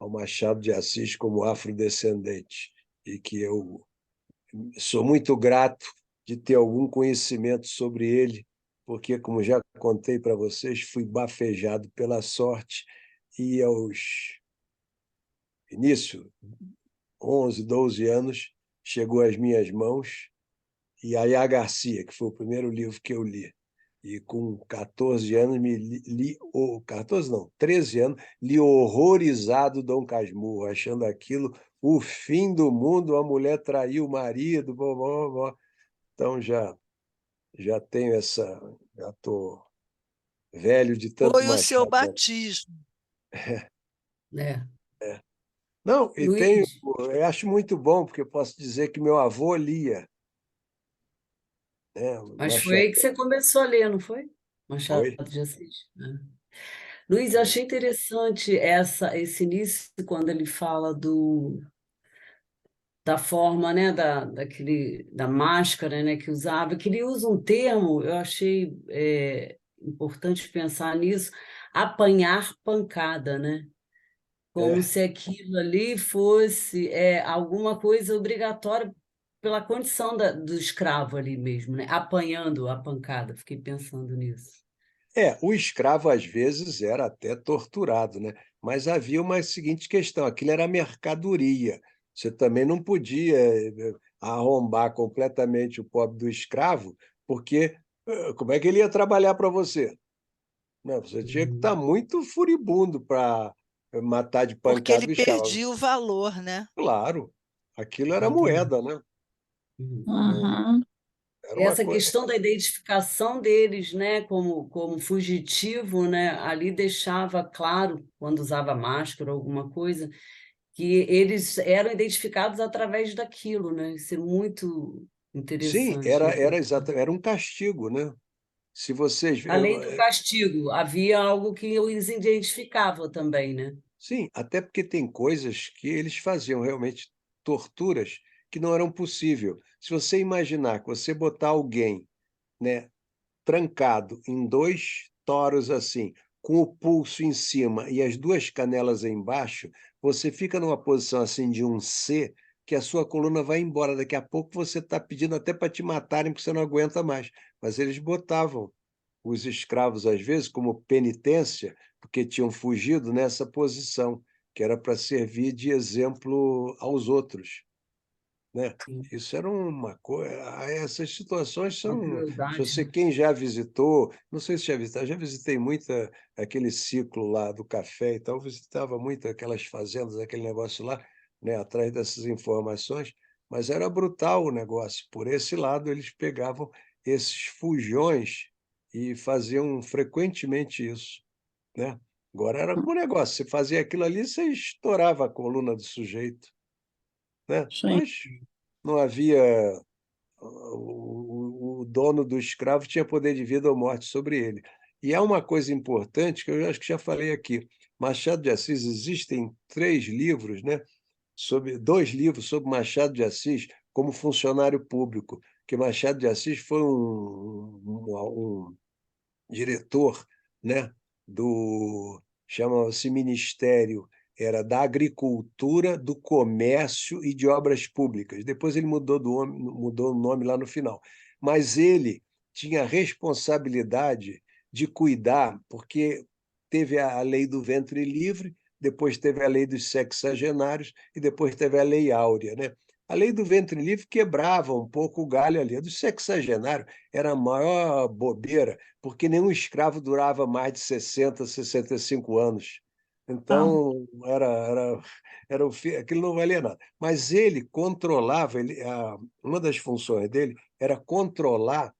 Machado de Assis como afrodescendente, e que eu sou muito grato de ter algum conhecimento sobre ele, porque, como já contei para vocês, fui bafejado pela sorte e, aos início, 11, 12 anos, chegou às minhas mãos Yaya Garcia, que foi o primeiro livro que eu li. E com 14 anos, 14 não, 13 anos, li horrorizado Dom Casmurro, achando aquilo o fim do mundo, a mulher traiu o marido, blá, blá, blá. Então já tenho essa, já estou velho de tanto Foi o seu Machado, né? batismo. né? Não, e tenho, Luiz, eu acho muito bom, porque eu posso dizer que meu avô lia, né? mas foi Machado aí que você começou a ler, não foi? Machado foi. de Assis. Né? Luiz, eu achei interessante esse início, quando ele fala da forma, né, da máscara, né, que usava, que ele usa um termo, eu achei importante pensar nisso, apanhar pancada, né? Como É, se aquilo ali fosse alguma coisa obrigatória pela condição do escravo ali mesmo, né? Apanhando a pancada. Fiquei pensando nisso. o escravo às vezes era até torturado, né? Mas havia uma seguinte questão: aquilo era mercadoria. Você também não podia arrombar completamente o pobre do escravo, porque como é que ele ia trabalhar para você? Não, você tinha que estar Uhum. muito furibundo para matar de Porque ele pancada o escravo. perdia o valor, né? Claro, aquilo era Exatamente. moeda, né? Uhum. Não, Uhum. era uma Essa coisa. questão da identificação deles, né, como fugitivo, né, ali deixava claro, quando usava máscara ou alguma coisa, que eles eram identificados através daquilo, né? Isso é muito Sim, interessante, era refletir. exato, era um castigo, né? Se vocês, Além do castigo, havia algo que os identificava também, né? sim, até porque tem coisas que eles faziam realmente torturas que não eram possível. Se você imaginar que você botar alguém, né, trancado em 2 toros assim, com o pulso em cima e as 2 canelas embaixo, você fica numa posição assim de um C, que a sua coluna vai embora. Daqui a pouco você está pedindo até para te matarem porque você não aguenta mais. Mas eles botavam os escravos, às vezes, como penitência, porque tinham fugido nessa posição, que era para servir de exemplo aos outros, né? Sim, Isso era uma coisa. Essas situações uma são. Se crueldade, você, né? quem já visitou, não sei se já visitou, já visitei muito aquele ciclo lá do café e tal, visitava muito aquelas fazendas, aquele negócio lá, né, atrás dessas informações, mas era brutal o negócio. Por esse lado, eles pegavam esses fujões e faziam frequentemente isso, né? Agora era como negócio, você fazia aquilo ali, você estourava a coluna do sujeito, né? Sim. Mas não havia o dono do escravo tinha poder de vida ou morte sobre ele. E há uma coisa importante que eu acho que já falei aqui. Machado de Assis, existem 3 livros, né, sobre 2 livros sobre Machado de Assis como funcionário público, que Machado de Assis foi um diretor, né, do chamava-se Ministério, era da Agricultura, do Comércio e de Obras Públicas. Depois ele mudou o nome lá no final. Mas ele tinha a responsabilidade de cuidar, porque teve a lei do ventre livre, depois teve a lei dos sexagenários e depois teve a lei áurea, né? A lei do ventre livre quebrava um pouco o galho ali. A do sexagenário era a maior bobeira, porque nenhum escravo durava mais de 60, 65 anos. Então, aquilo não valia nada. Mas ele controlava, uma das funções dele era controlar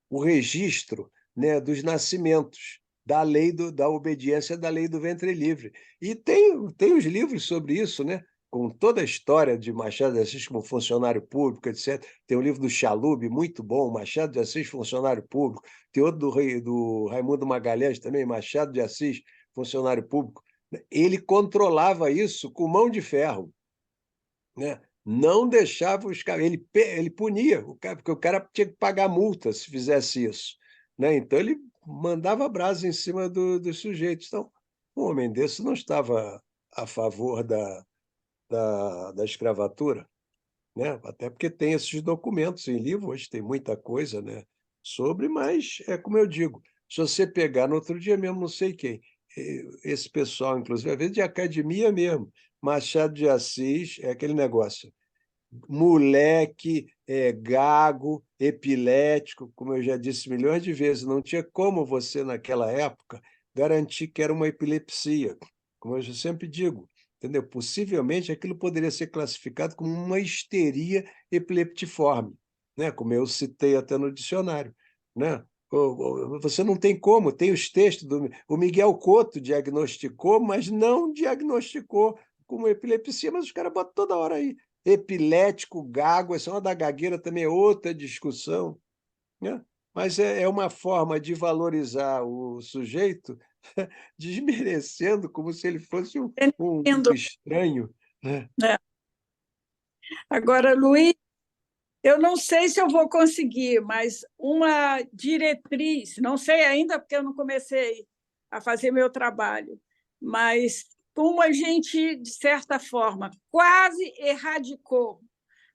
o registro, né, dos nascimentos, da obediência da lei do ventre livre. E tem os livros sobre isso, né? Com toda a história de Machado de Assis como funcionário público, etc. Tem o livro do Chalub, muito bom, Machado de Assis, funcionário público. Tem outro do Raimundo Magalhães também, Machado de Assis, funcionário público. Ele controlava isso com mão de ferro, né? Não deixava os caras. Ele punia o cara, porque o cara tinha que pagar multa se fizesse isso, né? Então ele mandava brasa em cima dos sujeitos. Então, um homem desse não estava a favor da escravatura, né? Até porque tem esses documentos em livro, hoje tem muita coisa, né, sobre, mas é como eu digo, se você pegar no outro dia mesmo, não sei quem, esse pessoal, inclusive, às vezes de academia mesmo, Machado de Assis, é aquele negócio, moleque, gago, epilético, como eu já disse milhões de vezes, não tinha como você, naquela época, garantir que era uma epilepsia, como eu sempre digo, entendeu? Possivelmente aquilo poderia ser classificado como uma histeria epileptiforme, né? Como eu citei até no dicionário, né? Você não tem como, tem os textos o Miguel Couto diagnosticou, mas não diagnosticou como epilepsia, mas os caras botam toda hora aí epilético, gago, essa onda da gagueira também é outra discussão, né? Mas é uma forma de valorizar o sujeito desmerecendo como se ele fosse um Entendo, estranho, né? né? Agora, Luiz, eu não sei se eu vou conseguir, mas uma diretriz, não sei ainda porque eu não comecei a fazer meu trabalho, mas como a gente, de certa forma, quase erradicou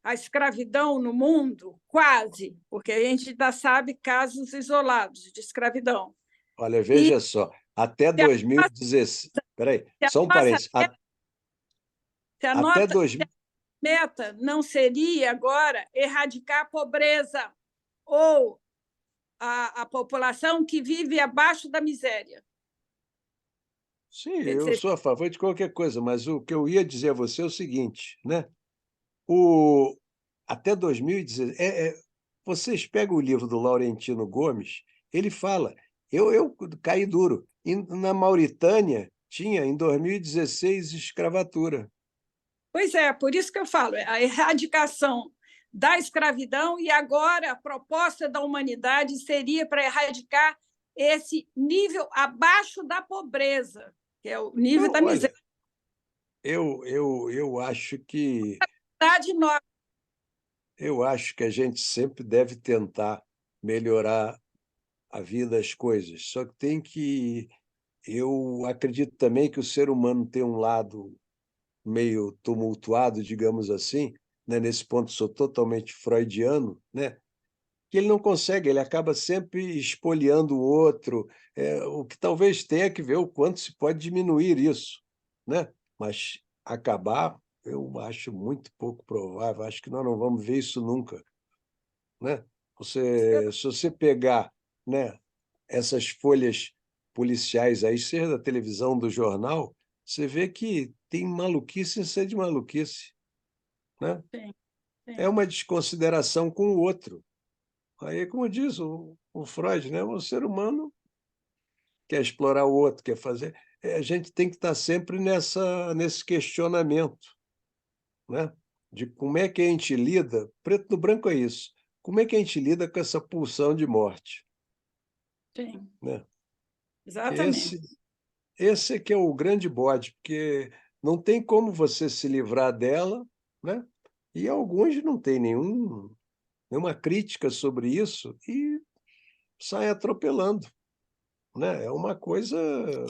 a escravidão no mundo, quase, porque a gente ainda sabe casos isolados de escravidão. Olha, E veja só, até se a 2016, peraí, se a só um nossa, parênteses, se a até nota, 2000, meta não seria agora erradicar a pobreza ou a população que vive abaixo da miséria. sim, Quer eu dizer, sou a favor de qualquer coisa, mas o que eu ia dizer a você é o seguinte, né? O, até 2016, vocês pegam o livro do Laurentino Gomes, ele fala, eu caí duro, na Mauritânia tinha, em 2016, escravatura. pois é, por isso que eu falo, a erradicação da escravidão e agora a proposta da humanidade seria para erradicar esse nível abaixo da pobreza, que é o nível Não, da olha, miséria. eu acho que Nós, a gente sempre deve tentar melhorar a vida, as coisas. Só que eu acredito também que o ser humano tem um lado meio tumultuado, digamos assim, né? Nesse ponto sou totalmente freudiano, né? Que ele não consegue, ele acaba sempre espoliando o outro, o que talvez tenha que ver o quanto se pode diminuir isso, né? Mas acabar, eu acho muito pouco provável, acho que nós não vamos ver isso nunca, né? Se você pegar, né, essas folhas policiais aí, seja da televisão, do jornal, você vê que tem maluquice em ser de maluquice, né? sim, É sim. uma desconsideração com o outro. Aí, como diz o Freud, né? O ser humano quer explorar o outro, quer fazer. A gente tem que estar sempre nesse questionamento, né? De como é que a gente lida. Preto no branco é isso. Como é que a gente lida com essa pulsão de morte, Sim, né? exatamente. Esse, esse é que é o grande bode, porque não tem como você se livrar dela, né? E alguns não têm nenhuma crítica sobre isso e saem atropelando, né? É uma coisa.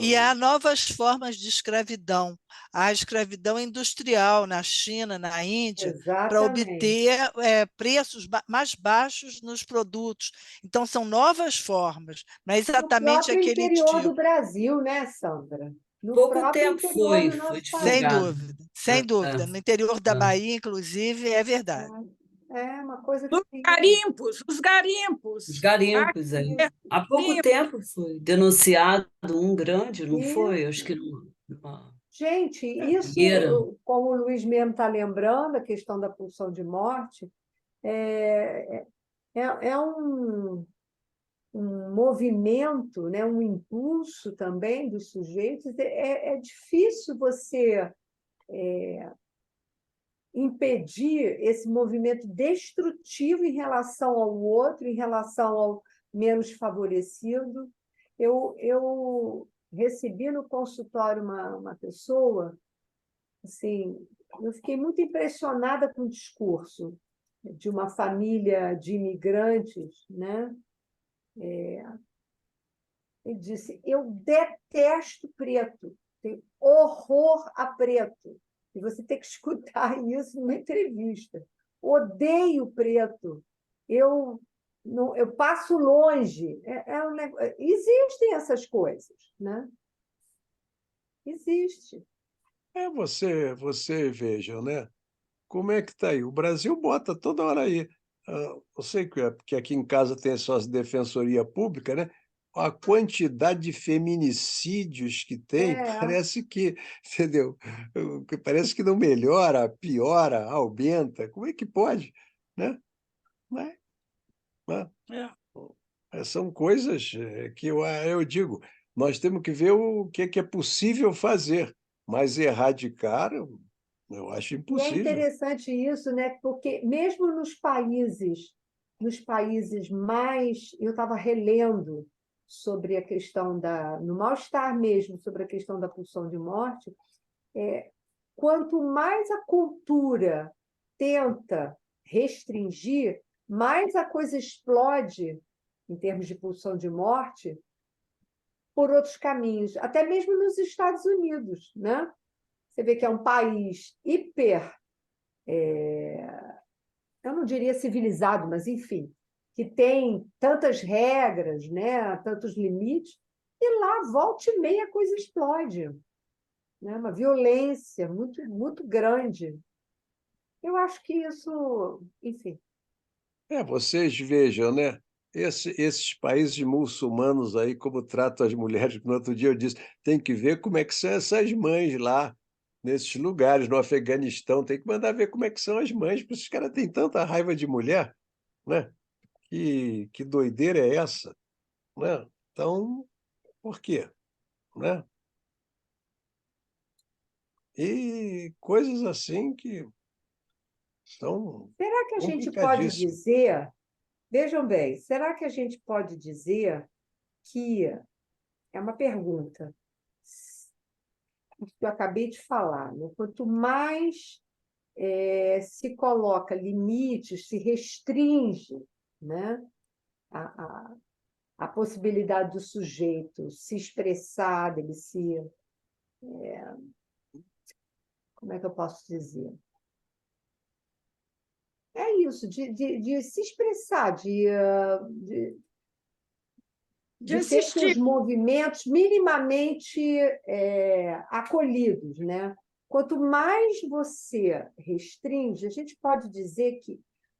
E há novas formas de escravidão. Há a escravidão industrial na China, na Índia, para Exatamente. obter preços mais baixos nos produtos. Então, são novas formas, não é No exatamente próprio aquele interior do tipo. Brasil, né, Sandra? no Pouco próprio tempo interior do foi nosso Sem país. divulgado. dúvida, sem dúvida. No É, interior da é. Bahia, inclusive, é verdade. É uma coisa Os que garimpos, os Os garimpos. garimpos, é. Há pouco Garimpo. tempo foi denunciado um grande, não E, foi? Acho que numa gente, isso, fogueira. como o Luiz mesmo está lembrando, a questão da pulsão de morte, é um movimento, né, um impulso também dos sujeitos. É difícil você impedir esse movimento destrutivo em relação ao outro, em relação ao menos favorecido. Eu recebi no consultório uma pessoa, assim, eu fiquei muito impressionada com o discurso de uma família de imigrantes, né? Ele disse: eu detesto preto, tenho horror a preto. E você tem que escutar isso numa entrevista. Odeio preto. Eu não, eu passo longe. Existem essas coisas, né? Existe. Você veja, né? Como é que está aí? O Brasil bota toda hora aí. Eu sei que aqui em casa tem só as defensoria pública, né? A quantidade de feminicídios que tem, É, parece que, entendeu? Parece que não melhora, piora, aumenta. Como é que pode, né? Mas, né? São coisas que eu digo, nós temos que ver o que é possível fazer, mas erradicar, eu acho e é impossível. interessante isso, né? Porque mesmo nos países mais, eu estava relendo sobre a questão no mal-estar mesmo, sobre a questão da pulsão de morte, quanto mais a cultura tenta restringir, mais a coisa explode em termos de pulsão de morte por outros caminhos, até mesmo nos Estados Unidos, né? Você vê que é um país eu não diria civilizado, mas enfim, que tem tantas regras, né? Tantos limites, e lá volta e meia a coisa explode, né? Uma violência muito, muito grande. Eu acho que isso, enfim. Vocês vejam, né? Esses países muçulmanos aí, como tratam as mulheres, no outro dia eu disse, tem que ver como é que são essas mães lá, nesses lugares, no Afeganistão, tem que mandar ver como é que são as mães, porque esses caras têm tanta raiva de mulher, né? Que doideira é essa, né? Então, por quê, né? E coisas assim que são Será que a gente pode complicadíssimas. dizer, vejam bem, será que a gente pode dizer que, é uma pergunta, que eu acabei de falar, né? Quanto mais se coloca limites, se restringe, né? a, a, a possibilidade do sujeito se expressar, dele se. Como é que eu posso dizer? É isso, de se expressar, De de ter seus assistir. movimentos minimamente acolhidos, né? Quanto mais você restringe, a gente pode dizer que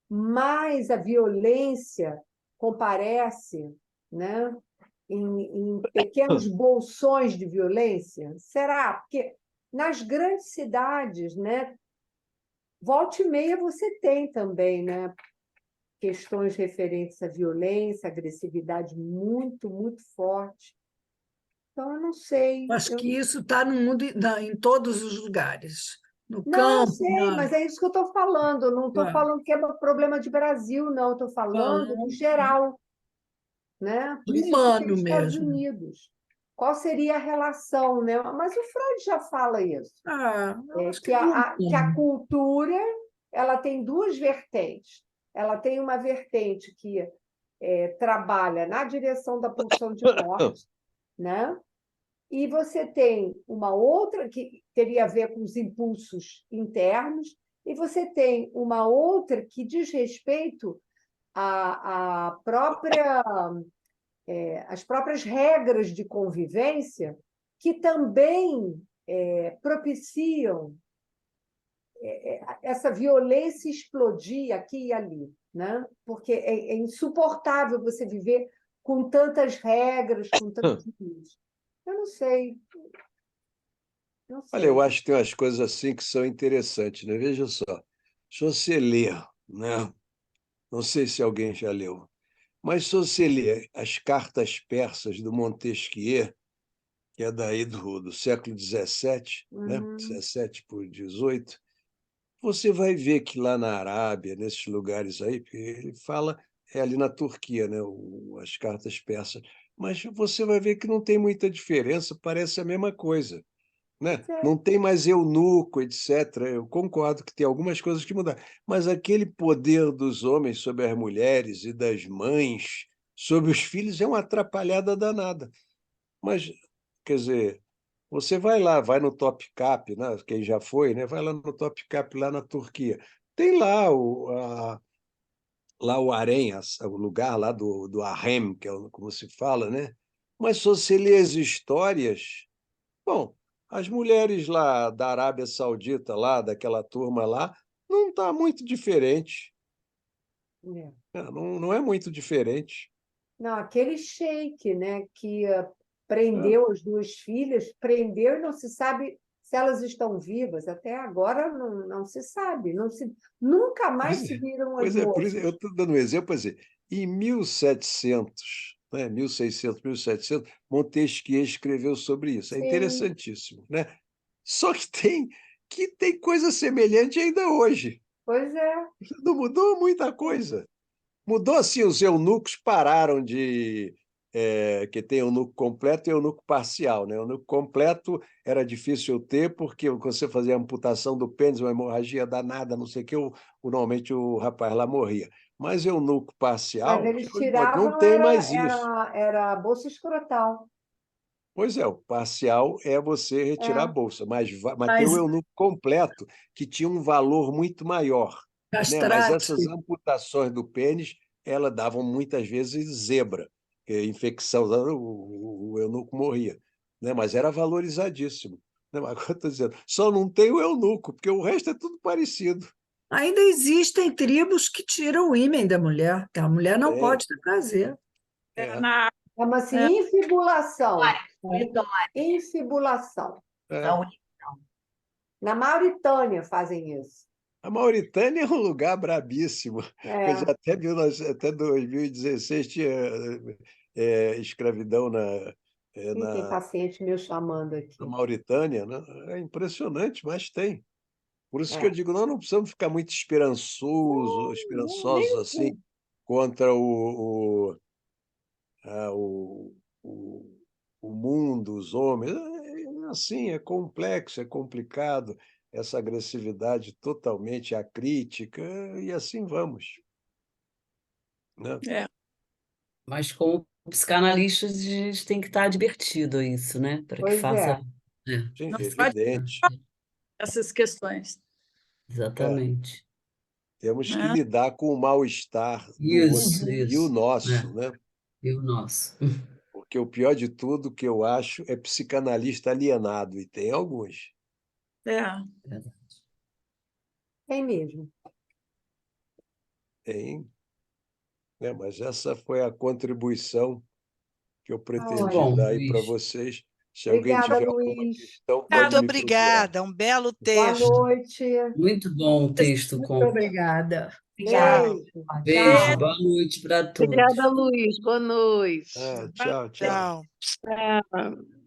mais a violência comparece, né? Em pequenos bolsões de violência? Será? Porque nas grandes cidades, né, volta e meia você tem também, né, questões referentes à violência, agressividade muito, muito forte. Então, eu não sei. Acho que isso está no mundo, em todos os lugares, no Não, eu campo, sei, mas é isso que eu estou falando. Eu não estou na- falando que é um problema de Brasil, não. Estou falando no geral, né? Por isso eu citei humano os Estados mesmo. Unidos. Qual seria a relação, né? Mas o Freud já fala isso. Eu acho que Que é a humano. cultura ela tem duas vertentes. Ela tem uma vertente que trabalha na direção da pulsão de morte, né? E você tem uma outra que teria a ver com os impulsos internos, e você tem uma outra que diz respeito às próprias regras de convivência que também propiciam essa violência explodir aqui e ali, né? Porque é insuportável você viver com tantas regras, com tantos limites. Eu não sei. Não Olha, eu sei. acho que tem umas coisas assim que são interessantes, né? Veja só, se você ler, né? Não sei se alguém já leu, mas se você ler as cartas persas do Montesquieu, que é daí do século XVII, né? 17 por 18, você vai ver que lá na Arábia, nesses lugares aí, porque ele fala, é ali na Turquia, né? As cartas persas, mas você vai ver que não tem muita diferença, parece a mesma coisa, né? Não tem mais eunuco, etc. Eu concordo que tem algumas coisas que mudaram, mas aquele poder dos homens sobre as mulheres e das mães sobre os filhos é uma atrapalhada danada. Mas, quer dizer, você vai lá, vai no Topkapı, né? Quem já foi, né? Vai lá no Topkapı, lá na Turquia. Tem lá lá o harém, o lugar lá do harém, que é como se fala, né? Mas se você lê as histórias, bom, as mulheres lá da Arábia Saudita, lá daquela turma lá, não está muito diferente. É. Não é muito diferente. Não, aquele sheik, né, que Ah, prendeu as duas filhas, prendeu e não se sabe se elas estão vivas. Até agora não se sabe. Nunca mais se viram as por isso eu moças. estou dando um exemplo para dizer, em 1700, né, 1600, 1700, Montesquieu escreveu sobre isso. É Sim, interessantíssimo, né? Só que tem coisa semelhante ainda hoje. pois é. Não mudou muita coisa. Mudou assim, os eunucos pararam de. Que tem eunuco completo e eunuco parcial. Né? O eunuco completo era difícil ter, porque você fazia amputação do pênis, uma hemorragia danada, não sei o que, normalmente o rapaz lá morria. Mas eunuco Mas parcial, eles não tiravam, tem mais isso. era a bolsa escrotal. Pois é, o parcial é você retirar a É. bolsa, mas tem o Mas eunuco completo, que tinha um valor muito maior. Né? Mas essas castrate, amputações do pênis, elas davam muitas vezes zebra, que é infecção, o eunuco morria. Né? Mas era valorizadíssimo. Né? Mas agora eu estou dizendo, só não tem o eunuco, porque o resto é tudo parecido. ainda existem tribos que tiram o ímen da mulher, que a mulher não Tem, pode ter prazer. é, Na, Chama-se é, infibulação. Infibulação. é. Na Mauritânia fazem isso. A Mauritânia é um lugar brabíssimo. Quer dizer, É. até 2016 tinha escravidão E tem na paciente meu chamando na aqui. Mauritânia, né? É impressionante, mas tem. Por isso que eu É. digo, nós não precisamos ficar muito esperançosos assim Nem contra o, o, o mundo, os homens. É assim, é complexo, é complicado, essa agressividade totalmente acrítica, e assim vamos. Né? é, Mas como psicanalistas, a gente tem que estar advertido a isso, né? Para que Pois faça. é. É, Sim, não pode evidente. essas questões. É, exatamente. temos que Né? lidar com o mal-estar do outro e o Isso. nosso, É, né? e o nosso. Porque o pior de tudo que eu acho é psicanalista alienado, e tem alguns. É. Tem mesmo. Tem, né? Mas essa foi a contribuição que eu Muito pretendi bom, dar aí para Luiz. vocês. Se alguém Obrigada, tiver alguma Luiz. questão, pode Muito me procurar. obrigada, um belo Boa texto. noite. Muito bom o texto Muito com. obrigada. Tchau. Beijo. Beijo, Tchau. boa noite para Obrigada, todos. Luiz. Boa noite. Tchau, tchau. Tchau. Tchau.